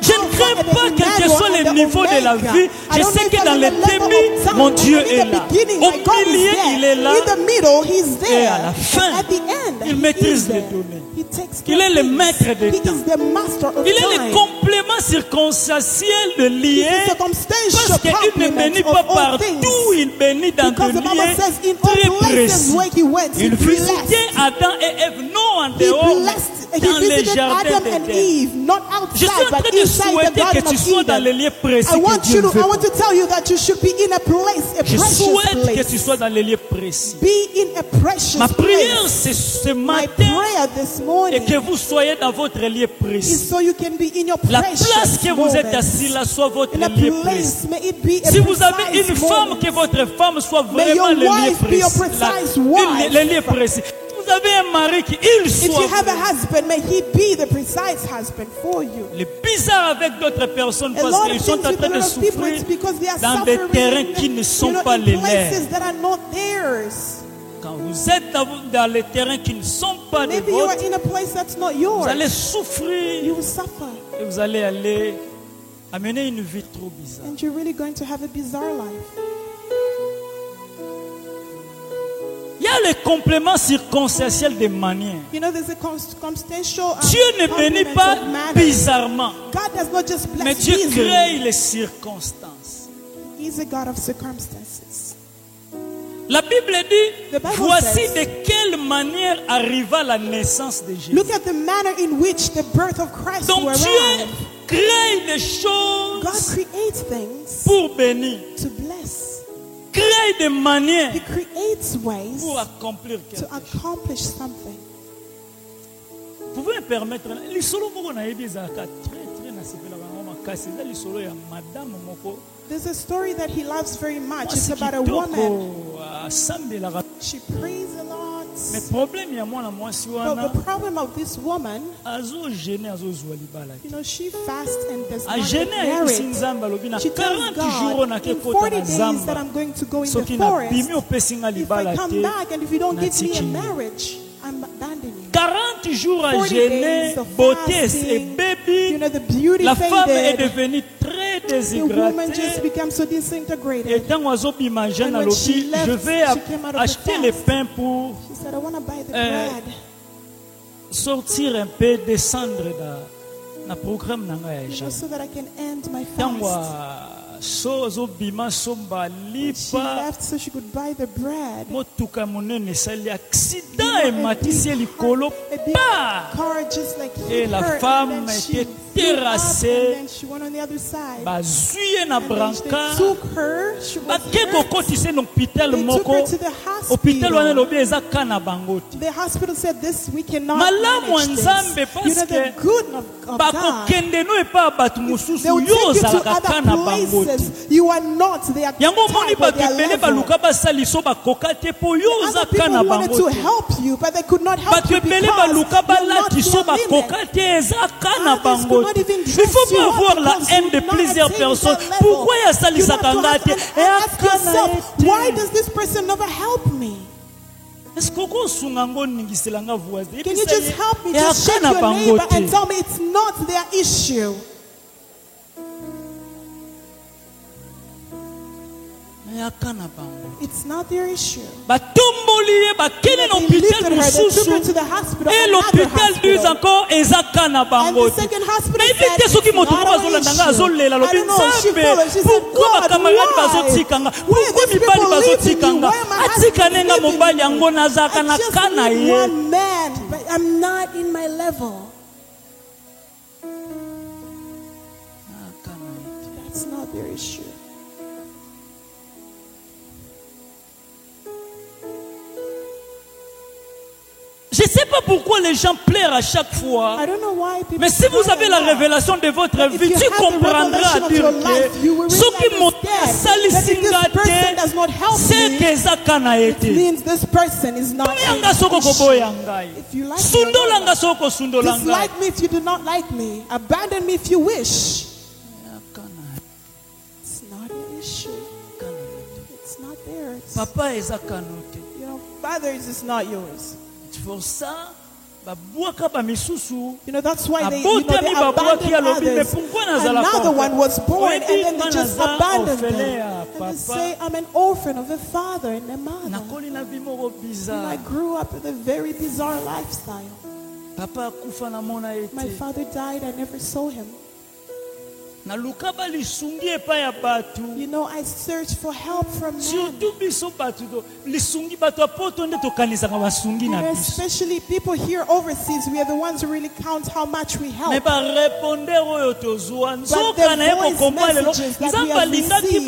Je ne crains pas quel que soit le niveau de la vie. Je sais que dans le début, mon Dieu est là. Au milieu, il est là. Et à la fin, il maîtrise les données. Il est le maître des temps. Il est le complément circonstanciel de lier. Parce qu'il ne bénit pas partout, il bénit dans des lieux très précis. Il visitait Adam et Ève, non en dehors, dans les jardins d'Éden. Je suis en train de souhaiter que tu sois dans les lieux précis que Dieu veut. Je souhaite que tu sois dans les lieux précis. Ma prière c'est ce matin et que vous soyez dans votre lieu précis. La place que vous êtes assis là soit votre lieu précis. Si vous avez une femme, que votre femme soit vraiment le lieu précis. Le lieu précis. Vous avez un mari qui il soit. Les bizarres avec d'autres personnes parce qu'ils sont en train de souffrir dans des terrains qui ne sont pas les leurs. Quand vous êtes dans les terrains qui ne sont pas les vôtres, vous allez souffrir et vous allez aller amener une vie trop bizarre. Il y a le complément circonstanciel des manières. Dieu ne bénit pas bizarrement, mais Dieu crée les circonstances. La Bible dit, voici de quelle manière arriva la naissance de Jésus. Donc Dieu crée des choses pour bénir. Crée des manières pour accomplir quelque chose. Vous pouvez me permettre, les solos qu'on a aidé à très there's a story that he loves very much. It's about a woman. She prays a lot. But the problem of this woman, she fasts and does not get married. She tells God, in 40 days that I'm going to go in the forest, if I come back and if you don't give me a marriage, I'm abandoning you. 40 jours à jeûner, beauté et baby, la femme est devenue très déshydratée. Et quand oiseau bimagène à l'office, je vais acheter le pain pour sortir un peu, descendre dans le programme. So bima somba lipa motuka monene sali accident et matisse likolo pa et la femme était terrassée bazuye na branca bakeko kotise na hôpital moko hôpital wana lobi eza kana bangoti malamu nzambe parce que bakokende no epa batu mususu yo zalaka kana bangoti. You are not their type or their level. They wanted to help you, but they could not help you because you're not their limit. Il faut pas avoir la haine de plusieurs personnes. Pourquoi il y a ça les attendait? Why does this person never help me? Can you just help me? Just shake your neighbor and tell me it's not their issue. It's not their issue. Et l'hôpital dit encore ezakana bangote. Mais vite ceux qui m'ont trouvé azolela lobi nzambe. Pourquoi ma camarade bazotikanga? Pourquoi mibali bazotikanga? Atikanenga mobali yango nazaka na kana ye. One man, but I'm not in my level. That's not their issue. Je ne sais pas pourquoi les gens pleurent à chaque fois. Mais si vous avez la révélation de votre vie, tu comprendras à dire que ce qui m'a salisingate, c'est que ça n'a été. Yanga soko koboyangai. Sundolanga soko sundolanga. Dislike me if you do not like me. Abandon me if you wish. It's not an issue. It's not theirs. Papa is a kanote. Father is not yours. Pour ça, You know, that's why they abandoned others. Another one was born and then they just abandoned them. And they say, I'm an orphan of a father and a mother. And I grew up with a very bizarre lifestyle. My father died, I never saw him. You know, I searched for help from men. Especially people here overseas, we are the ones who really count how much we help. But the voice messages that we have received,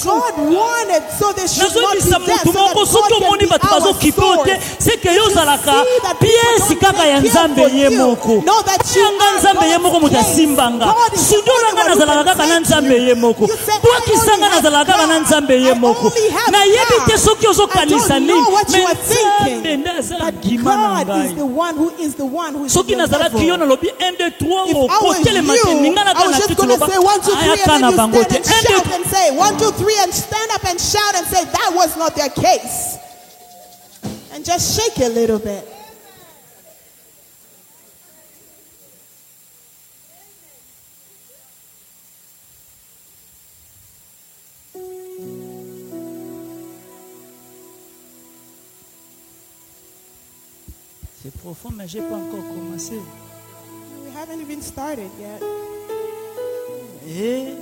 God wanted so they should not be deaf, so that God can be our sword. To see that people don't care for you. Know that you nzambe ye moko mutasimbanga sudura ngana zalaka kana nzambe ye moko bwakisanga na zalaka na nzambe ye moko na yebite soki ozokanisa nini mais ndazala gimana ngai soki nazalaka yo na lobi 1 2 3 okotele mateni ngana kana tutuloba ayakana bango te 1 2 3 and stand up and shout and say that was not their case and just shake a little bit. C'est profond, mais je n'ai pas encore commencé. We haven't even started yet. Et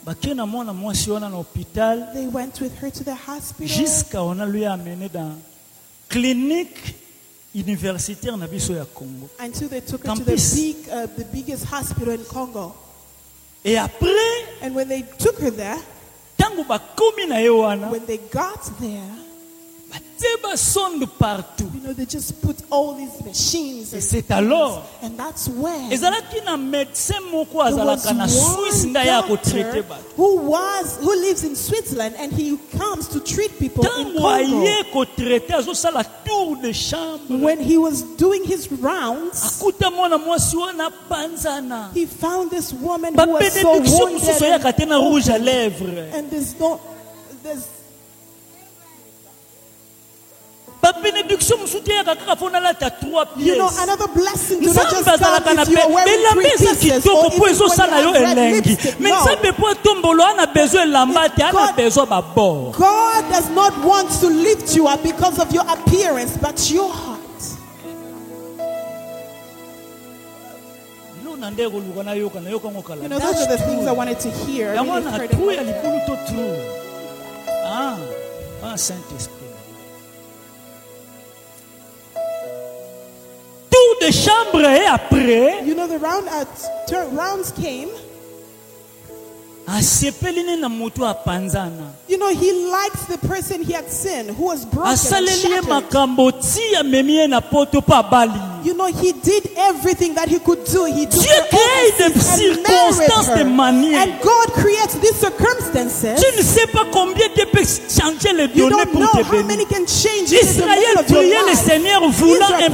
bakena mwana mwasi wana na hôpital. They went with her to the hospital. Jusqu'à on a lui amené dans clinique universitaire na biso ya Congo. Until they took her to the biggest hospital in Congo. Et après, and when they took her there, tango bakomi na ye wana, when they got there, partout. You know, they just put all these machines. Et c'est alors. And that's when. Who lives in Switzerland and he comes to treat people in Congo. When he was doing his rounds, he found this woman who was so wounded. And there's you know, another blessing to not just come if you are wearing 3 pieces or even when you have red lipstick. No. God does not want to lift you up because of your appearance, but your heart. You know, those are the things I wanted to hear. Saint-Esprit. De chambre et après, you know, the rounds came. You know, he liked the person he had sinned, who was broken and shattered. You know, he did everything that he could do. He took her and married her. And God creates these circumstances. You don't know how many can change in the middle of your life. Israel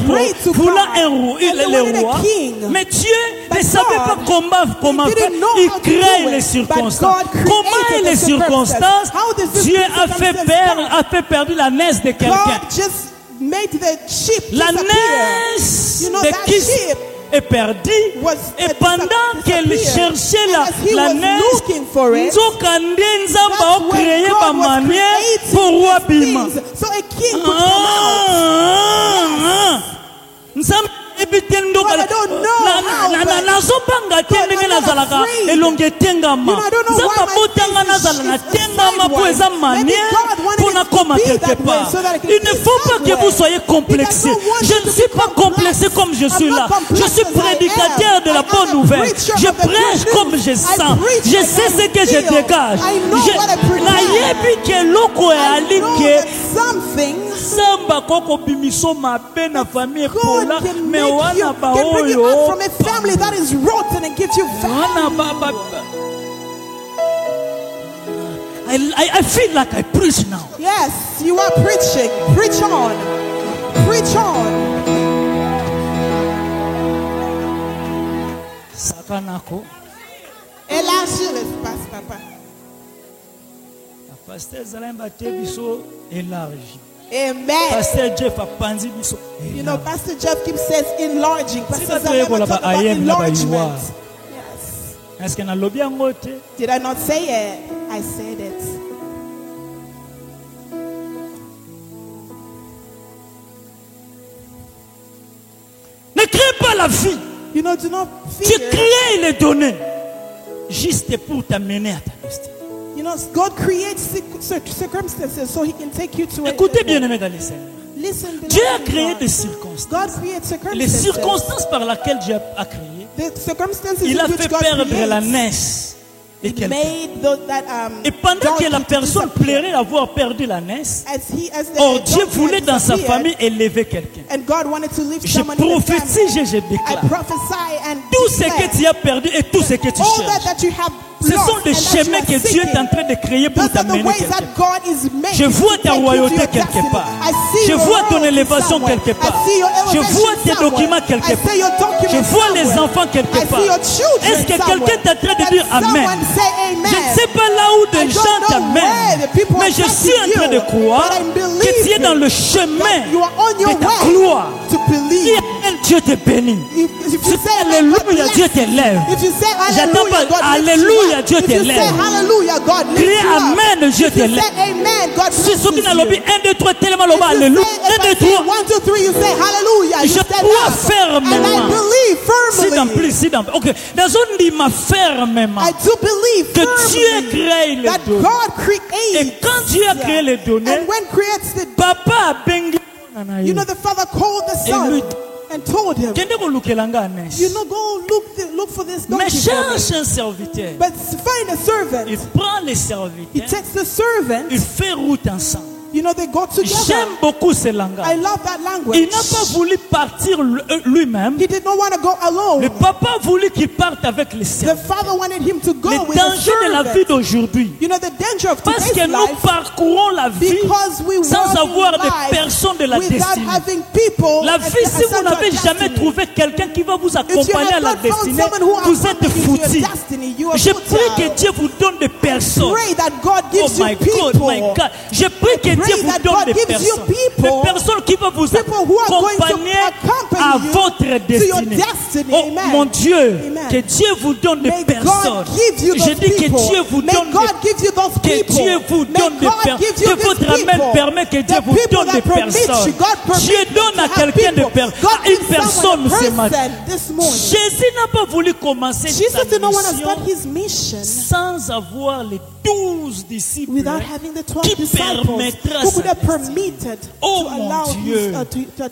prayed to God and they wanted a king. Mais Dieu ne savait pas comment faire. Il crée les circonstances. Comment les circonstances? Dieu a fait perdre la naisse de quelqu'un. Made the sheep la naisse de qui est perdue et pendant qu'elle cherchait la naisse Nzokande Nzamba a créé ma manière pour Wabima. So a king could come out. Nzamba ebitendoka na nazopanga tendenge nazalaka elonge tengama nzamba botanga nazala na tengama pour eza manière pour na koma quelque part. Il ne faut pas que vous soyez complexés. Je ne suis pas complexé comme je suis là. Je suis prédicateur de la bonne nouvelle. Je prêche comme je sens. Je sais ce que je dégage. La yebi ke loko e alike samba koko bimiso mabe na famille pola me wana ba oyo from a family that is rotten and gives you value. I feel like I preach now. Yes, you are preaching. Preach on. Preach on. Sakanako. Élargis l'espace, papa. La pasteur Zalemba Tebiso élargi. Amen. Pasteur Jeff a panzi biso. You know, Pastor Jeff keeps says enlarging. Pastor Jeff never talk about enlargement. Yes. Est-ce que na lobi yango te? Did I not say it? I said it. Ne crée pas la vie. You know, do not Tu fear. crées les données juste pour t'amener à ta destinée. You know, God creates circumstances so He can take you to Écoutez it. bien aimé dans les Seigneur. Listen, Dieu a beloved créé God. des circonstances. God creates circumstances. Les circonstances par lesquelles Dieu a créé, The circumstances il in a which fait God perdre creates. la naisse de He quelqu'un. made Et pendant que la personne pleurait d'avoir perdu la naisse, or Dieu voulait dans sa famille élever quelqu'un. And God wanted to lift Je someone in the prophétise et je family. I déclare. prophesy and Tout ce declare que tu as perdu et tout ce que tu all cherches, that you have ce lost sont des and that you chemins are que Dieu est seeking. en train de créer pour Those are the t'amener ways quelqu'un. that God is making Je vois to ta take you to royauté your quelque destiny. part. I see Je your vois ton royalty élévation somewhere. quelque part. I see your Je elevation vois tes somewhere. documents quelque I part. see your documents Je vois les somewhere. enfants quelque I part. see your children Est-ce que somewhere. quelqu'un est en train de And dire Amen? someone say amen. Je ne sais pas là où I des don't gens know where t'amènent, the people mais are je suis en taking train de you, croire but I'm que tu es dans le chemin that you are on de your ta way gloire. to Dis believe. Amen, Dieu te bénit. If you Si say amen, God Alléluia, bless Dieu you. t'élève. If you say J'attends hallelujah, pas, God lifts Alléluia, you up. Dieu If you say t'élève. hallelujah, God lifts Crie you up. Amen, Dieu If you t'élève. say amen, God Si blesses ceux qui n'ont you. lobby 1, 2, 3, tellement loba, If you Alléluia. say, 1, 2, if I say 3. 1, 2, 3, you say hallelujah. You Je stand crois up. fermement. And I believe Si dans firmly. plus, si dans ok. Dans une dîme fermement I do believe que Dieu firmly crée les that données. God Et creates. quand Dieu a créé les données, And when creates the, papa a bengi. you know, the father called the son and told him, Kende kolukelanga anes. you know, go look for this Mais donkey for me. cherche un serviteur. But find a servant. Il prend les He serviteurs. takes the servant. Il fait route ensemble. You know, they go together. J'aime beaucoup ce I langage. love that language. Il n'a pas voulu partir lui-même. He did not want to go alone. Le papa a voulu qu'il parte avec les The serviteurs. father wanted him to go Le with the danger de la vie servant. d'aujourd'hui. You know, the danger of Parce que today's nous life, parcourons la vie because we sans walk avoir in des life personnes de la without destinée. having people La vie, si vous assigned to n'avez our jamais destiny. trouvé quelqu'un qui va vous If you accompagner à have la not found destinée, someone who vous êtes accompanies you to foutus. your destiny, you are Je prie que futile. Dieu vous donne des personnes. Pray that God Oh gives you my God, people. my God. Je prie que Dieu pray vous that donne God des gives you personnes. people, Des personnes qui vont vous people who are going to accompagner accompany à you votre to your destinée. destiny. Oh Amen. mon Dieu, Amen. que Dieu vous donne des May personnes. God give you Je those dis que people. Dieu vous May donne God des give you those que people. Dieu vous May donne des God personnes. give you Que these votre amen people. permet que Dieu The vous people donne that des permit personnes. you. God permits Dieu you donne to à have quelqu'un de people. God une gives personne someone a ce matin. person this morning. Jésus n'a pas voulu commencer Jesus sa did not want to mission start his mission sans avoir les 12 disciples without having the 12 qui disciples permettra who could sa have destinée. permitted Oh to mon allow Dieu, his, to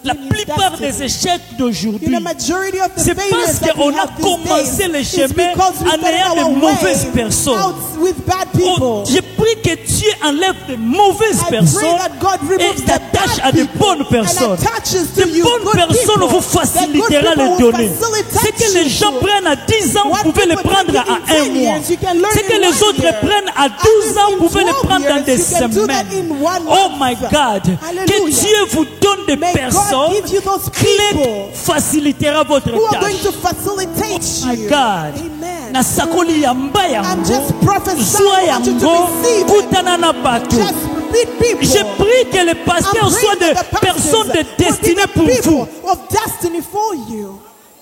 la attain his plupart destiny. des échecs You d'aujourd'hui, know, majority of the c'est failures parce that we qu'on a have these commencé days le is chemin because we en started ayant de our mauvaises way personnes. out with bad Oh, people. je prie que Dieu enlève de mauvaises I pray personnes that God et removes the t'attache bad à de people bonnes personnes. and attaches De to you bonnes good personnes people. vous The good facilitera people les will données. facilitate Ce que les you gens to- prennent à 10 ans, vous What pouvez le people prendre take à in 10 un mois. years, you can learn Ce que in les 1 autres year. prennent à 12 ans, vous pouvez le 12 prendre dans years, des you can do that semaines. in 1 Oh month. my God. Que Hallelujah. Dieu vous donne des May God personnes give you those qui people facilitera votre who are going tâche. to facilitate My you. God. Amen. Nasakoli yamba I'm yango. just prophesying. Zwa I want you to yango. receive it. Kutana na bato. Just meet people. Je prie que les I'm pasteurs soient praying des that the pastors personnes de will be destinée the pour vous. people of destiny for you.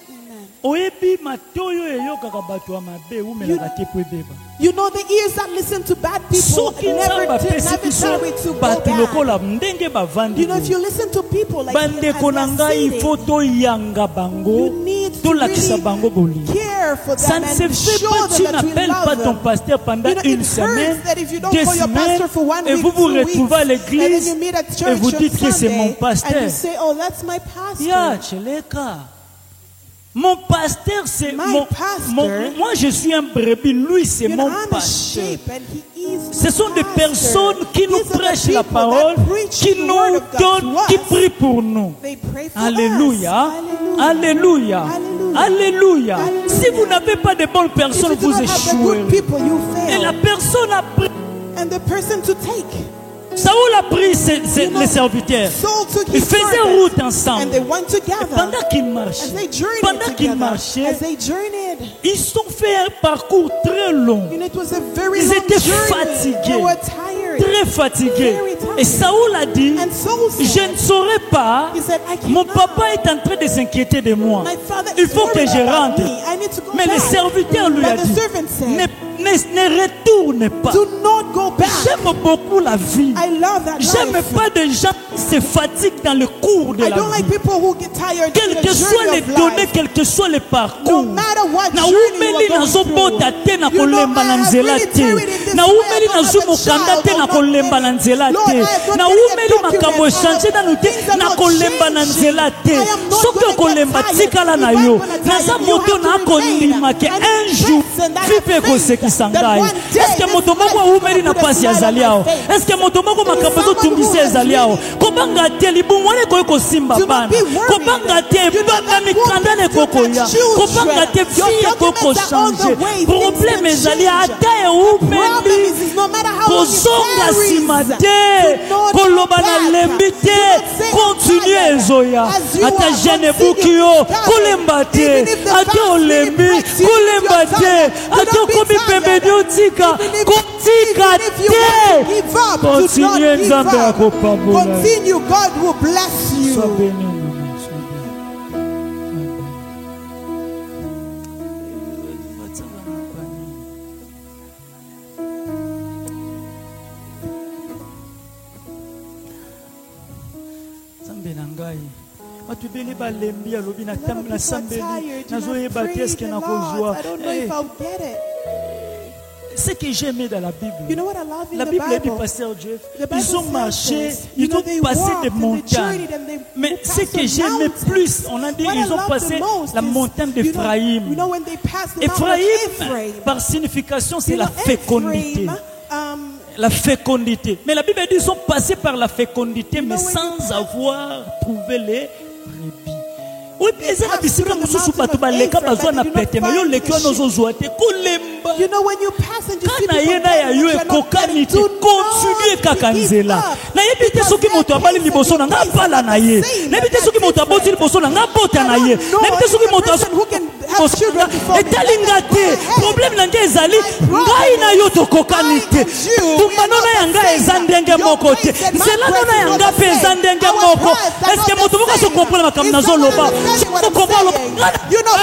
Amen. Oyebi matoyo eyokaka bato ya mabe umelaka te po ebeba. You know, the ears that listen to bad people Soki never nzambe apesi biso tell it to go bato bad. lokola ndenge bavandi You know, if you listen to people like bandeko na ngai ifo toyanga bango you need to tolakisa really bango bolingo. care for Ça them ne se and fait show pas, them tu that we n'appelles pas love ton them. pasteur pendant You know, une it semaine, hurts that if you don't 2 call your semaines, pastor for 1 et week, vous vous 2 retrouvez à weeks, and then l'église you meet at et church vous on dites que c'est mon Sunday, and pasteur. you say, oh, that's my pastor. Ya, Cheleka. Mon pasteur, c'est My pastor, moi je suis un brebis, lui c'est You know, mon I'm a pasteur. sheep and he is Ce sont des pastor. personnes qui nous These are the prêchent la people parole, that preach qui the nous word of God donnent, to qui us. prient pour nous. They pray for Alléluia. us. Alléluia. Alléluia. Alléluia. Alléluia. Si vous n'avez pas de bonnes If personnes, you do vous not have the échouez. good people, you Et la fail. personne a pris. And the person to take. Saoul a pris You know, les serviteurs. Saul took Ils his faisaient servant, route and ensemble. they went Et together. pendant qu'ils As marchaient, they journeyed pendant qu'ils together, marchaient, as they journeyed, ils ont fait un parcours très long. you know, it was a very Ils long étaient journey. fatigués. They were tired. très fatigué. Et Saoul a dit, je ne saurais pas, mon papa est en train de s'inquiéter de moi. Il faut que je rentre. Mais le serviteur lui a dit, ne retourne pas. J'aime beaucoup la vie. J'aime pas de gens qui se fatiguent dans le cours de la vie. Quels que soient les données, quel que soit le parcours. Naumeli nazobota te na kolemba na nzela te. Naumeli nazumokanda te na kolemba na nzela te. Naumeli makambo changer na nute na kolemba na nzela te. Soki kolemba tikala na yo. Naza moto na kondima ke un jour vipe ko sekisangai. Est-ce que moto moko aumeli na pasi azali ao? Est-ce que moto moko makambo zo tumbisi azali ao? Kobanga te libumwane ko ko simba bana. Kobanga te banga mikanda ne kokoya. Kobanga te vie koko changer. Problème ezali ata e umeli. Kozonga sima te. Koloba na lembi te. Continue ezoya. Ata jene bukio. Kolemba te. Ata olembi. Kolemba te. Ata komi pembeni otika. Kotika te. Continue nzambe akopambola. Continue, God will bless you. Ce que j'aimais dans la Bible, la Bible dit, pasteur Jeff, ils ont marché, ils ont passé des montagnes. Mais ce que j'aimais plus, on a dit, ils ont passé la montagne d'Ephraïm. Ephraïm, par signification, c'est la fécondité. La fécondité. Mais la Bible dit, ils ont passé par la fécondité, mais sans avoir trouvé les brebis. Oui, mais ça n'a bisika mususu bato baleka bazwa na pete mais yo lekyo nozo zoate kolemba. You know when you pass and you see kana yena ya yo ekokanite continue kaka nzela. Na yebite soki moto abali liboso na nga pala na ye. Na yebite soki moto aboti liboso na nga bota na ye. Na yebite soki moto etalinga te. Problème na nge ezali ngai na yo tokokanite. Tumanona yanga eza ndenge moko te. Nzela nona yanga pe eza ndenge moko. Est-ce que moto moka so comprendre makambo nazo loba? You know,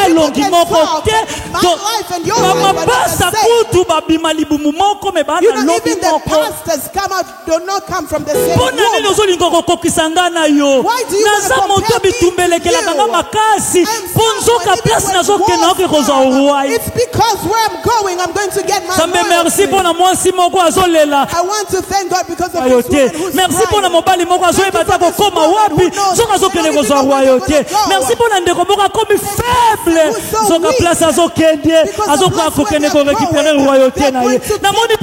pastors come out, do not come from the same womb. Why do you want to compare me? It's because where I'm going to get my royalty. I want to thank God because of this woman who's crying. Merci pour l'endroit comme faible. Zoka place azokende, azoka kokene ko récupérer royauté na ye. Na moni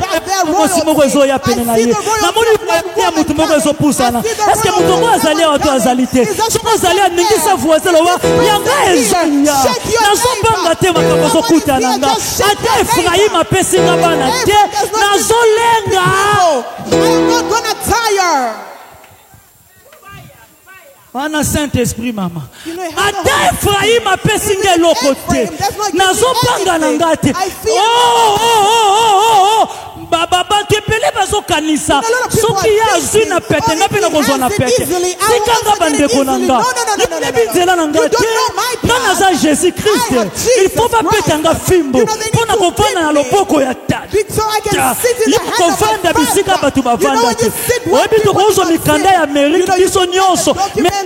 mosi moko ezoya pene na ye. Na moni ya mutu moko ezopusana. Est-ce que mutu moko azali auto azalité? Soko azali ningisa voisin lo wa yanga ezonya. Na zobanga te makambo zokuta nanga. Ata Ephraim apesinga bana te. Na zolenga. I'm not gonna tire. Ana Saint-Esprit mama. Ata Ephraim apesinga lokote. Nazopanga nangate. Baba kepele bazo kanisa. Soki ya zuna pete ngape na kozwa na pete. Sikanga bande konanga. Nebizela nangate. Nana za Jésus Christ. Il faut pas petanga fimbo. Pona kofana na loboko ya tata. Il kofanda bisika batu bavanda te. Obi to kozo mikanda ya Amerika biso nyonso.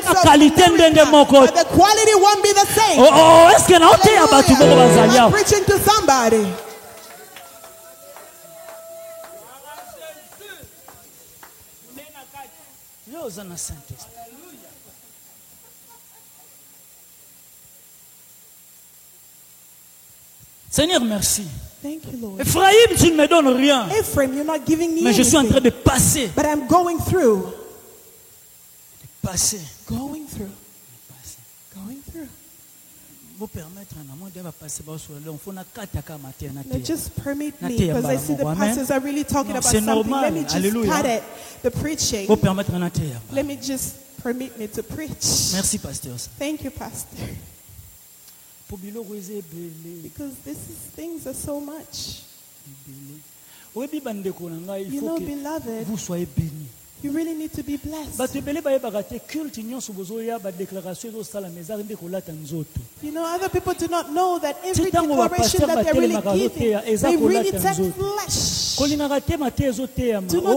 La qualité ndenge moko. The quality won't be the same. Oh, est-ce que na ote ya batu moko bazalia? I'm preaching to somebody. Yo zana Saint-Esprit. Seigneur, merci. Thank you, Lord. Ephraim, tu ne me donnes rien. Ephraim, you're not giving me mais je suis en train de passer. But I'm going through. Passer. Going through. Going through. Now just permit me, because I see the pastors are really talking about something. Let me just cut it. The preaching. Let me just permit me to preach. Merci, pasteur. Thank you, pastor. Because things are so much. You know, beloved, vous soyez bénis. you really need to be blessed. You know, other people do not know that every declaration that they're really giving, they really take flesh. Do not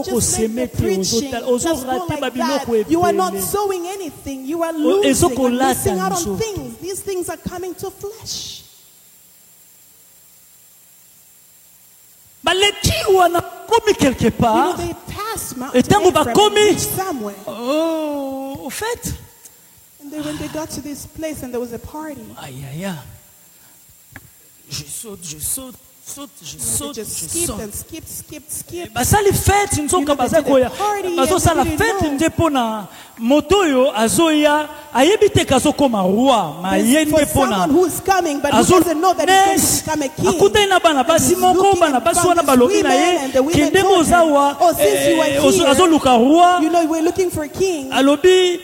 just make the preaching just go like that. You are not sowing anything. You are losing and missing out on things. These things are coming to flesh. Quelque part, et tant qu'on va commis, au fait, when they got to this place and there was a party, aïe aïe aïe, je saute, je saute. Ça les fêtes, ils sont capables de ça la fête, ils ne pona moto yo azoya ayebite kazo koma roi ma yende pona akuta ina bana basi moko bana basi wana balobi na ye kende mozawa azoluka roi alobi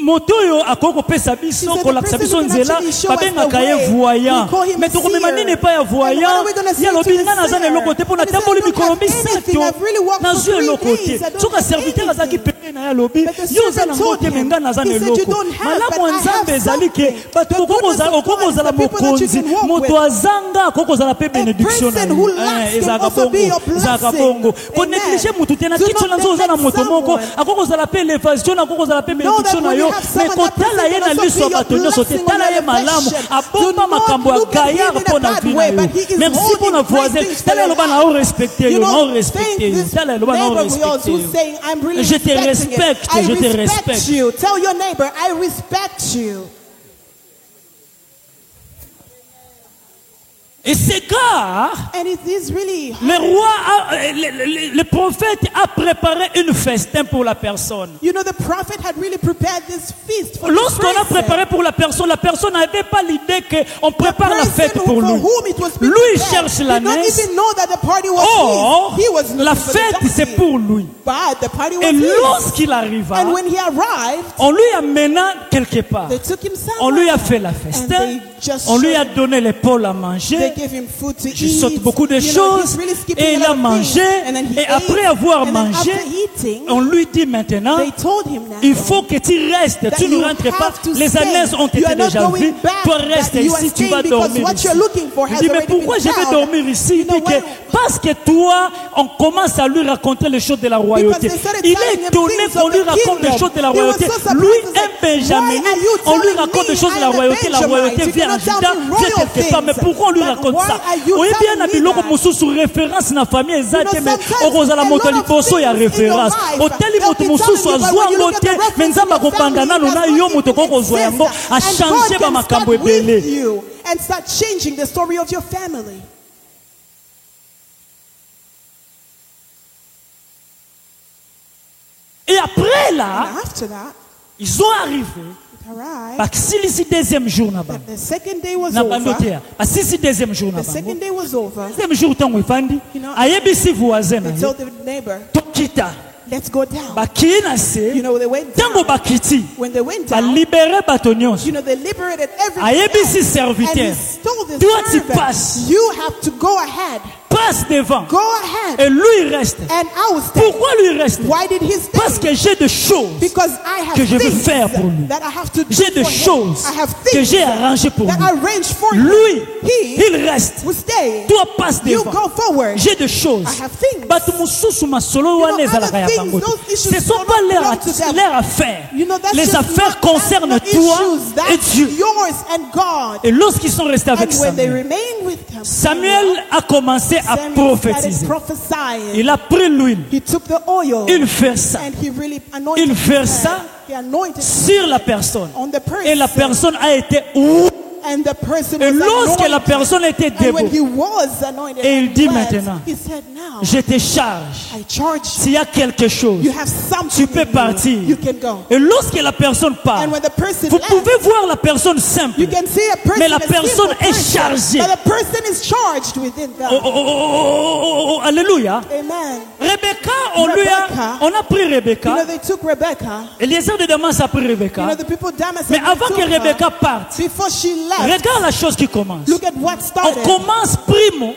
moto yo akoko pesa biso kolakisa biso nzela babengaka ye voyant mais tokomema nini pa ya voyant ya lobi nga naza na eloko te mpona tamboli mikolo misato nazwi eloko te soka serviteur azalaki pene na ya lobi yo oza na ngo te me nga naza na eloko malamu ya nzambe ezali ke bato okokozala mokonzi moto azanga akokozala mpe bénédiction na ye ezalaka bongo konéglige mutu te na kito na nzo oza na moto moko akokozala mpe élévation akokozala mpe bénédiction na yo mais kotala ye na liso ya bato nyonso te tala ye malamu abomba makambo ya gaillard mpo na vi na yo merci pour la voisine. Tala loba na o respecter yo, na respecter yo. Tala loba na o respecter yo. Je te respecte, je te respecte. Tell your neighbor, I respect you. Et c'est car le roi, le prophète a préparé une festin pour la personne. You know, the prophet had really prepared this feast for lorsqu'on a préparé pour la personne n'avait pas l'idée qu'on prépare la fête pour lui. Lui, il cherche la noce. Or, la fête, c'est pour lui. Et lorsqu'il arriva, on lui amena quelque part. On lui a fait la festin. On lui a donné l'épaule à manger. Je saute beaucoup de choses et il a mangé. Et après avoir mangé, on lui dit maintenant, il faut que tu restes. Tu ne rentres pas. Les années ont été déjà vues. Toi reste ici, tu vas dormir ici. Il dit, mais pourquoi je vais dormir ici? Il dit que parce que toi, on commence à lui raconter les choses de la royauté. Il est étonné qu'on lui raconte les choses de la royauté. Lui, un Benjamin, on lui raconte des choses de la royauté. La royauté vient en Juda, vient quelque part. Mais pourquoi on lui raconte ça? Oui, bien, biloko mususu référence na famille ezate mais okozala moto liboso ya référence. Oteli moto mususu azwa ngote menzamba kopanga nalo na yo moto kokozwa yango a changer ba makambo ebele. And start changing the story of your family. Et après là, ils ont arrivé. Parce que si deuxième jour n'a-bas, na si deuxième jour n'a-bas, deuxième jour tant on fandi, ayebi si voisin, tokita. Let's go down. You know, they went down. When they went down, you know, they liberated everything. And he told the servant, you have to go ahead. Passe devant. Go ahead. Et lui il reste. And I will stay. Pourquoi lui reste? Why did he stay? Parce que j'ai des choses que je veux faire pour lui. J'ai des choses que j'ai arrangées pour lui. Lui, il reste. Toi passe devant. J'ai des choses. Ce ne sont pas leurs affaires. Les affaires concernent toi et Dieu. Et lorsqu'ils sont restés avec Samuel, Samuel a commencé à prophétiser. Il a pris l'huile. Il versa. Il versa sur la personne. Et la personne a été et lorsque la personne était debout, et il dit maintenant, je te charge. S'il y a quelque chose, tu peux partir. Et lorsque la personne part, vous pouvez voir la personne simple, mais la personne est chargée. Alléluia. Rebecca, on a pris Rebecca. Eliezer de Damas a pris Rebecca. Mais avant que Rebecca parte, regarde la chose qui commence. On commence primo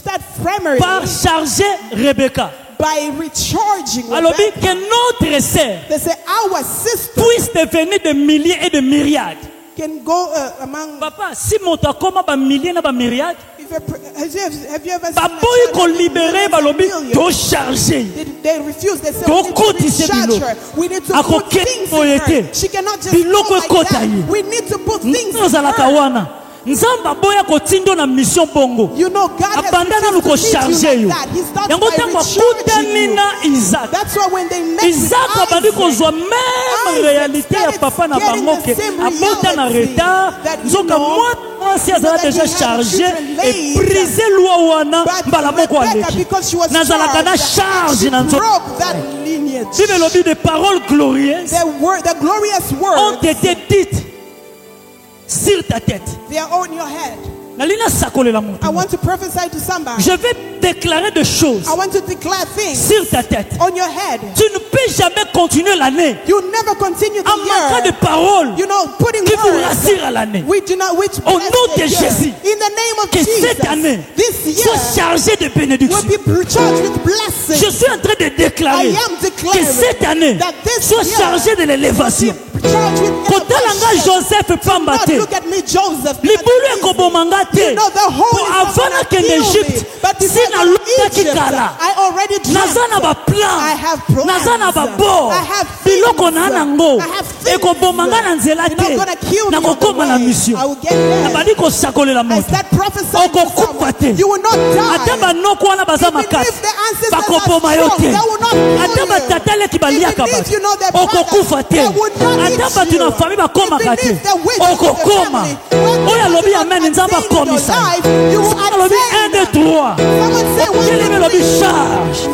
start primarily par charger Rebecca. By recharging Alors que notre sœur puisse devenir de milliers et de myriades. Can go among Papa, si mon takoma ba milliers na ba myriades, have you ever seen qu'on libérer balobi to charger. They refuse. They say we need to put things in her. She cannot just go like that. We need to put things in her. Nzamba boya kotindo na mission bongo. You know God abandana nous ko charger yo. Yango tango kutani na Isaac. That's why when they met Isaac abandi ko zo même réalité ya papa na bango ke abota na retard. Nzoka moi si azala déjà chargé et brisé loi wana mbala moko aleki. Nazala kana charge na nzoka. Si le lobby de paroles glorieuses the glorious words ont été dites sur ta tête. They are on your head. I want to prophesy to somebody. Je vais déclarer des choses I want to declare things sur ta tête. On your head. Tu ne peux jamais continuer l'année You never continue the en manquant de paroles qui vous rassurent à l'année. Au nom de Jésus, in the name of que cette année soit chargée de bénédictions. Je suis en train de déclarer que cette année soit chargée de l'élévation. Quand Joseph Pambate, libulu ekobomanga te. Avant que l'Égypte, si na luta kikala, nazana ba plan, nazana ba bo, biloko na nango, ekobomanga na nzela te, na kokoma na mission. Abadi ko sakole la moto. Okokufa te. Ata ba noko wana baza makati, bakoboma yo te. Ata ba tatale kibaliaka ba, okokufa te. Ata ba tuna famille bakoma kate, okokoma. Oya lobi amen nzamba komisa. Lobi 1 2 3. Keleme lobi charge. 1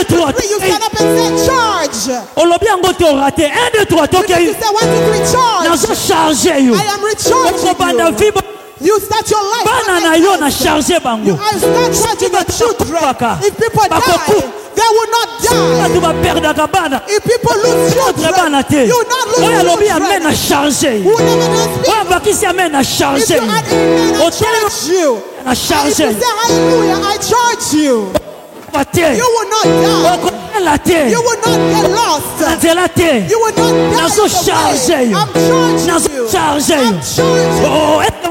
2 3. O lobi ango te orate. 1 2 3 toke. Nazo charger yo. Okobanda vibo. You start your life. Banana yo na charger bango. You start charging your children. If people die, they will not die. If people lose children, you will not lose children. Who never speak. If you add amen, I charge you. And if you say hallelujah, I charge you. You will not die. You will not get lost. You will not die. I'm charging you. I'm charging you.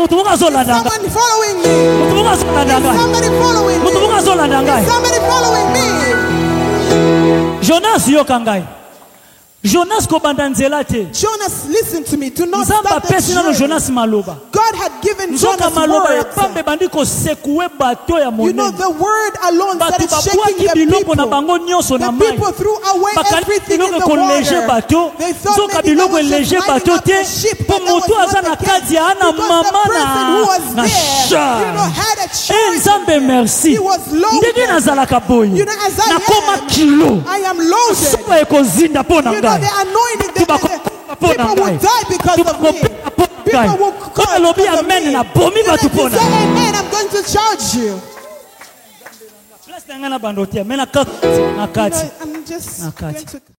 Somebody following me. Somebody following me. Somebody following me. Jonas yokangai. Jonas listen to me. Do not stop the journey. God had given Jonas words. You know the word alone started shaking the people. The people threw away everything in the water. They thought maybe that was just lighting up the ship, but that was not the case. Because the person who was there, had a charge. He was loaded. As I am loaded. The anointing, people will die because of me. People will call because of me. If you say amen, I'm going to charge you. I'm just going to